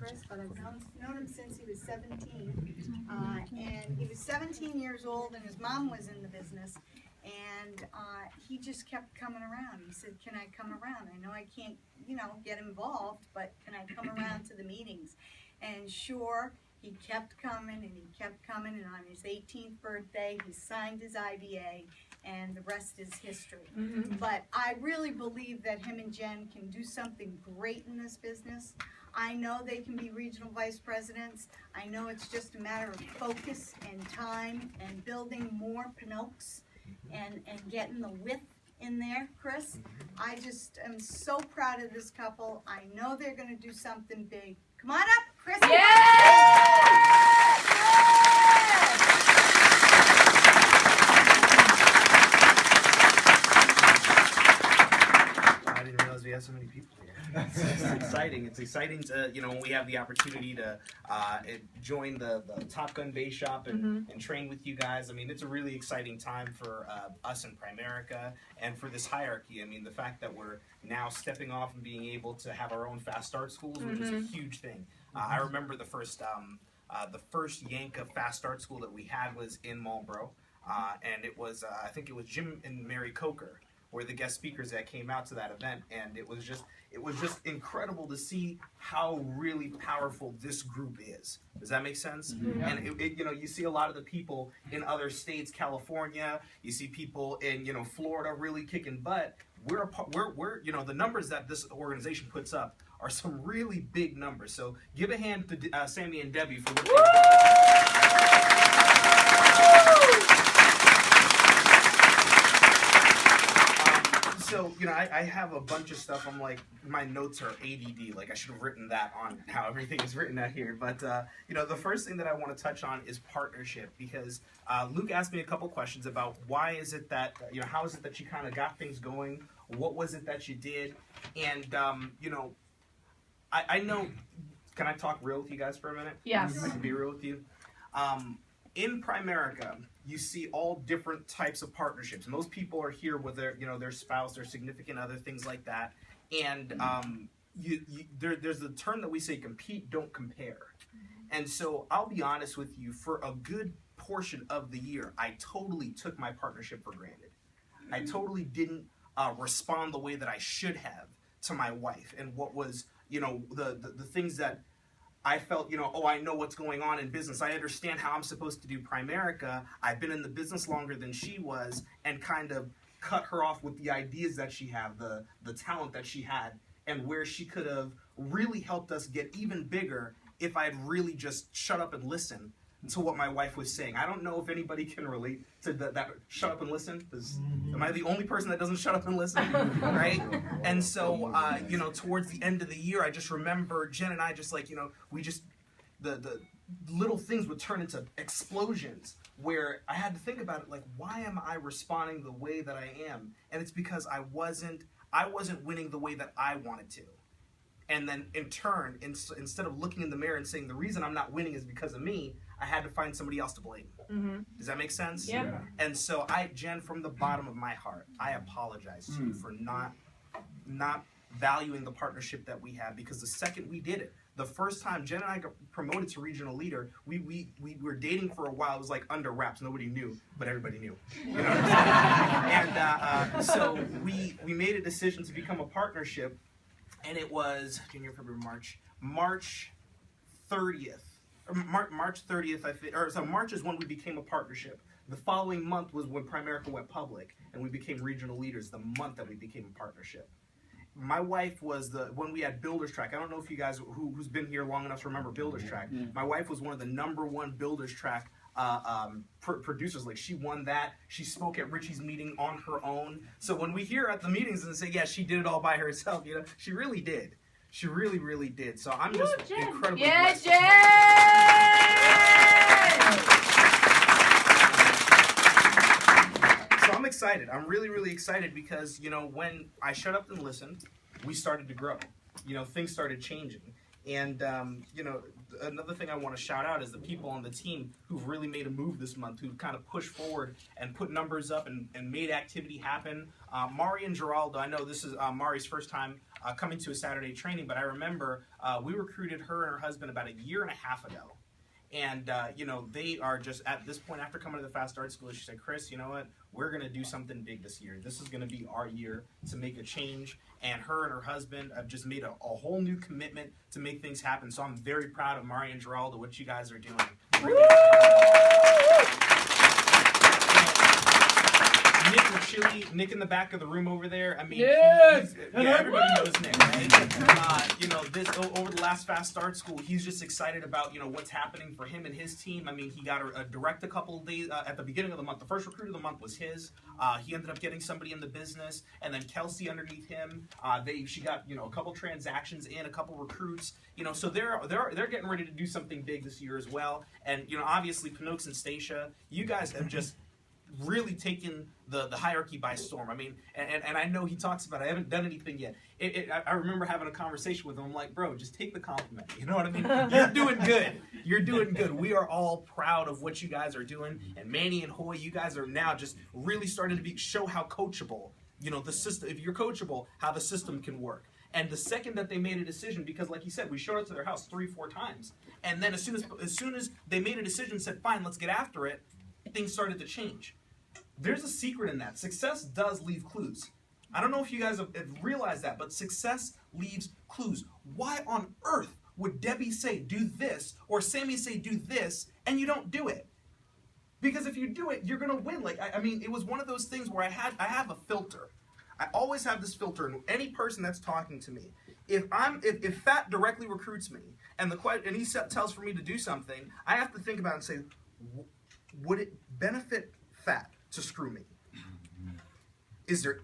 Chris, but I've known him since he was 17. And he was 17 years old, and his mom was in the business. And he just kept coming around. He said, can I come around? I know I can't, get involved, but can I come around to the meetings? And sure, he kept coming, and he kept coming, and on his 18th birthday, he signed his IBA, and the rest is history. Mm-hmm. But I really believe that him and Jen can do something great in this business. I know they can be regional vice presidents. I know it's just a matter of focus and time and building more Pinocchs and getting the width in there, Chris. I just am so proud of this couple. I know they're going to do something big. Come on up, Chris. Yeah! I didn't realize we had so many people here. It's exciting. It's exciting to, when we have the opportunity to join the Top Gun base shop and train with you guys. I mean, it's a really exciting time for us in Primerica and for this hierarchy. I mean, the fact that we're now stepping off and being able to have our own fast start schools, which is a huge thing. I remember the first Yank of fast start school that we had was in Marlboro, and it was I think it was Jim and Mary Coker were the guest speakers that came out to that event, and it was just incredible to see how really powerful this group is. Does that make sense? Mm-hmm. And you see a lot of the people in other states, California, you see people in Florida really kicking butt. We're the numbers that this organization puts up are some really big numbers. So give a hand to Sammy and Debbie for what they So, I have a bunch of stuff. I'm like, my notes are ADD. Like, I should have written that on how everything is written out here. But, the first thing that I want to touch on is partnership. Because Luke asked me a couple questions about why is it that, how is it that you kind of got things going? What was it that you did? And, I know, can I talk real with you guys for a minute? Yes. I can be real with you. In Primerica, you see all different types of partnerships. Most people are here with their spouse, their significant other, things like that. And there's the term that we say, compete, don't compare. And so I'll be honest with you, for a good portion of the year, I totally took my partnership for granted. I totally didn't respond the way that I should have to my wife and what was, the things that I felt, I know what's going on in business. I understand how I'm supposed to do Primerica. I've been in the business longer than she was, and kind of cut her off with the ideas that she had, the talent that she had, and where she could have really helped us get even bigger if I had really just shut up and listened to what my wife was saying. I don't know if anybody can relate to that shut up and listen. Am I the only person that doesn't shut up and listen? Right? And so, towards the end of the year, I just remember Jen and I just we just, the little things would turn into explosions where I had to think about it, like, why am I responding the way that I am? And it's because I wasn't winning the way that I wanted to. And then in turn, instead of looking in the mirror and saying the reason I'm not winning is because of me, I had to find somebody else to blame. Mm-hmm. Does that make sense? Yeah. And so Jen, from the bottom of my heart, I apologize to you for not valuing the partnership that we had, because the second we did it, the first time Jen and I got promoted to regional leader, we were dating for a while. It was like under wraps. Nobody knew, but everybody knew. You know what I'm saying? And so we made a decision to become a partnership. And it was January, February, March 30th. March 30th, so March is when we became a partnership. The following month was when Primerica went public, and we became regional leaders the month that we became a partnership. My wife was when we had Builders Track. I don't know if you guys who's been here long enough to remember Builders Track. My wife was one of the #1 Builders Track producers. Like, she won that. She spoke at Richie's meeting on her own. So when we hear at the meetings and say, yeah, she did it all by herself, she really did. She really, really did. So I'm just incredibly blessed. Jen! So I'm excited. I'm really, really excited because, when I shut up and listened, we started to grow. Things started changing. And, another thing I want to shout out is the people on the team who've really made a move this month, who've kind of pushed forward and put numbers up and made activity happen. Mari and Geraldo, I know this is Mari's first time coming to a Saturday training, but I remember we recruited her and her husband about 1.5 years ago. And, you know, they are just at this point after coming to the Fast Start School, she said, Chris, you know what? We're going to do something big this year. This is going to be our year to make a change. And her husband have just made a whole new commitment to make things happen. So I'm very proud of Mari and Geraldo, what you guys are doing. Really Nick McChilly, Nick in the back of the room over there. I mean, yes! Everybody knows Nick, right? You know, over the last Fast Start School, he's just excited about, you know, what's happening for him and his team. I mean, he got a direct a couple of days at the beginning of the month. The first recruit of the month was his. He ended up getting somebody in the business, and then Kelsey underneath him. She got, you know, a couple transactions in, a couple recruits. You know, so they're getting ready to do something big this year as well. And you know, obviously, Pinocchio and Stacia, you guys have just really taken the hierarchy by storm. I mean, and I know he talks about it. I haven't done anything yet. I remember having a conversation with him. I'm like, bro, just take the compliment. You know what I mean? You're doing good. You're doing good. We are all proud of what you guys are doing. And Manny and Hoy, you guys are now just really starting to show how coachable, you know, the system, if you're coachable, how the system can work. And the second that they made a decision, because like you said, we showed up to their house 3-4 times. And then as soon as they made a decision, said, fine, let's get after it, things started to change. There's a secret in that. Success does leave clues. I don't know if you guys have realized that, but success leaves clues. Why on earth would Debbie say do this or Sammy say do this and you don't do it? Because if you do it, you're gonna win. Like I mean, it was one of those things where I have a filter. I always have this filter, and any person that's talking to me, if Fat directly recruits me and he tells for me to do something, I have to think about it and say, would it benefit Fat to screw me? Is there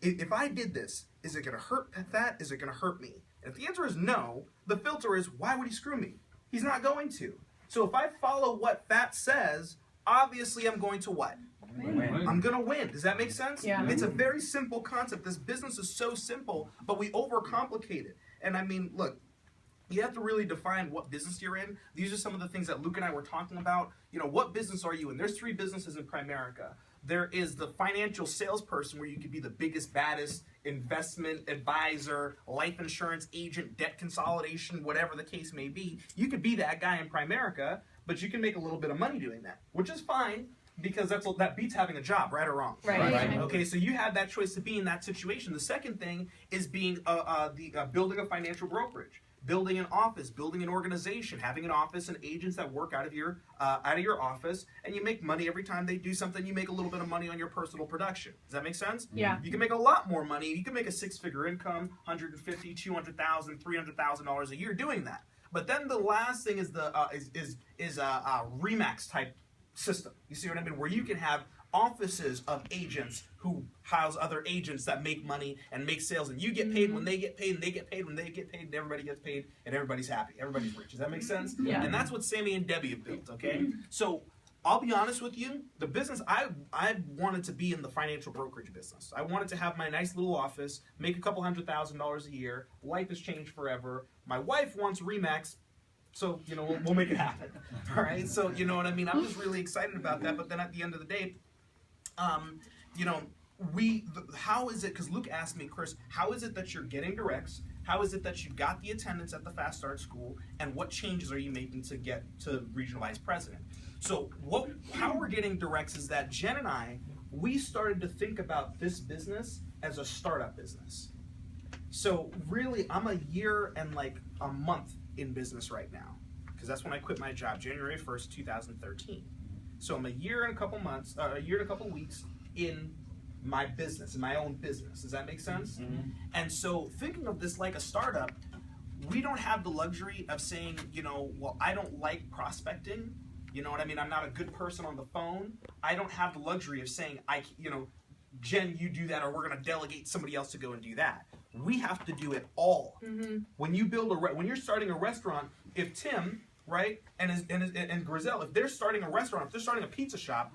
if I did this, is it going to hurt Fat? Is it going to hurt me? And if the answer is no, the filter is, why would he screw me? He's not going to. So if I follow what Fat says, obviously I'm going to what? Win. I'm going to win. Does that make sense? Yeah. It's a very simple concept. This business is so simple, but we overcomplicate it. And I mean, look, you have to really define what business you're in. These are some of the things that Luke and I were talking about. You know, what business are you in? There's 3 businesses in Primerica. There is the financial salesperson, where you could be the biggest, baddest investment advisor, life insurance agent, debt consolidation, whatever the case may be. You could be that guy in Primerica, but you can make a little bit of money doing that, which is fine, because that beats having a job, right or wrong? Right. Okay, so you have that choice to be in that situation. The second thing is being building a financial brokerage, building an office, building an organization, having an office and agents that work out of your office, and you make money every time they do something. You make a little bit of money on your personal production. Does that make sense? Yeah. You can make a lot more money. You can make a 6-figure income, $150,000, $200,000, $300,000 a year doing that. But then the last thing is a Remax type system. You see what I mean? Where you can have offices of agents who house other agents that make money and make sales, and you get paid when they get paid, and they get paid when they get paid, and everybody gets paid, and everybody's happy. Everybody's rich. Does that make sense? Yeah. And that's what Sammy and Debbie have built, okay? So I'll be honest with you, the business, I wanted to be in the financial brokerage business. I wanted to have my nice little office, make a couple $100,000 a year. Life has changed forever. My wife wants Remax, so, you know, we'll make it happen. All right? So, you know what I mean? I'm just really excited about that. But then at the end of the day, you know, how is it, because Luke asked me, Chris, how is it that you're getting directs? How is it that you got the attendance at the Fast Start School? And what changes are you making to get to regional vice president? So how we're getting directs is that Jen and I, we started to think about this business as a startup business. So really, I'm a year and like a month in business right now, because that's when I quit my job, January 1st, 2013. So I'm a year and a couple months, a year and a couple weeks in my business, in my own business. Does that make sense? Mm-hmm. And so thinking of this like a startup, we don't have the luxury of saying, you know, well, I don't like prospecting. You know what I mean? I'm not a good person on the phone. I don't have the luxury of saying, you know, Jen, you do that, or we're going to delegate somebody else to go and do that. We have to do it all. Mm-hmm. When you when you're starting a restaurant, if Tim, right, and Grizel, if they're starting a restaurant, if they're starting a pizza shop,